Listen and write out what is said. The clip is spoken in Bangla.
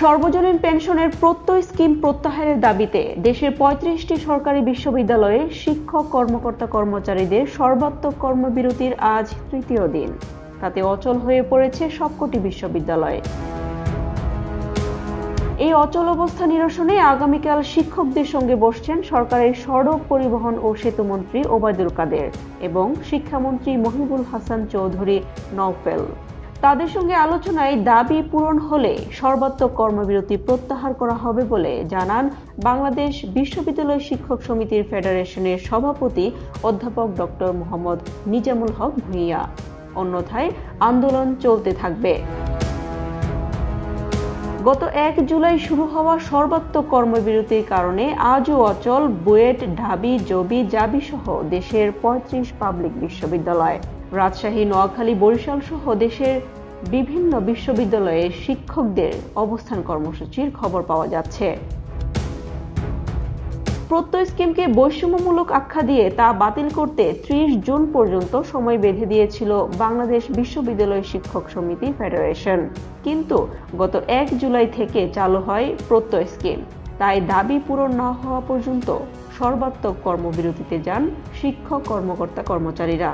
সর্বজনীন পেনশনের প্রত্যয় স্কিম প্রত্যাহারের দাবিতে দেশের ৩৫টি সরকারি বিশ্ববিদ্যালয়ের শিক্ষক কর্মকর্তা কর্মচারীদের সর্বাত্মক কর্মবিরতির আজ তৃতীয় দিন। তাতে অচল হয়ে পড়েছে সবকটি বিশ্ববিদ্যালয়। এই অচল অবস্থা নিরসনে আগামীকাল শিক্ষকদের সঙ্গে বসছেন সরকারের সড়ক পরিবহন ও সেতুমন্ত্রী ওবায়দুল কাদের এবং শিক্ষামন্ত্রী মহিবুল হাসান চৌধুরী নওফেল। তাদের সঙ্গে আলোচনায় দাবি পূরণ হলে সর্বাত্মক কর্মবিরতি প্রত্যাহার করা হবে বলে জানান বাংলাদেশ বিশ্ববিদ্যালয় শিক্ষক সমিতির ফেডারেশনের সভাপতি অধ্যাপক ডক্টর মোহাম্মদ নিজামুল হক ভূঁইয়া। অন্যথায় আন্দোলন চলতে থাকবে। গত ১ জুলাই শুরু হওয়া সর্বাত্মক কর্মবিরতির কারণে আজও অচল বুয়েট, ঢাবি, জবি, জাবি সহ দেশের ৩৫ পাবলিক বিশ্ববিদ্যালয়। রাজশাহী, নোয়াখালী, বরিশাল সহ দেশের বিভিন্ন বিশ্ববিদ্যালয়ে শিক্ষকদের অবস্থান কর্মসূচির খবর পাওয়া যাচ্ছে। প্রত্যয় স্কিমকে বৈষম্যমূলক আখ্যা দিয়ে তা বাতিল করতে ৩০ জুন পর্যন্ত সময় বেঁধে দিয়েছিল বাংলাদেশ বিশ্ববিদ্যালয় শিক্ষক সমিতি ফেডারেশন। কিন্তু গত ১ জুলাই থেকে চালু হয় প্রত্যয় স্কিম। তাই দাবি পূরণ না হওয়া পর্যন্ত সর্বাত্মক কর্মবিরতিতে যান শিক্ষক কর্মকর্তা কর্মচারীরা।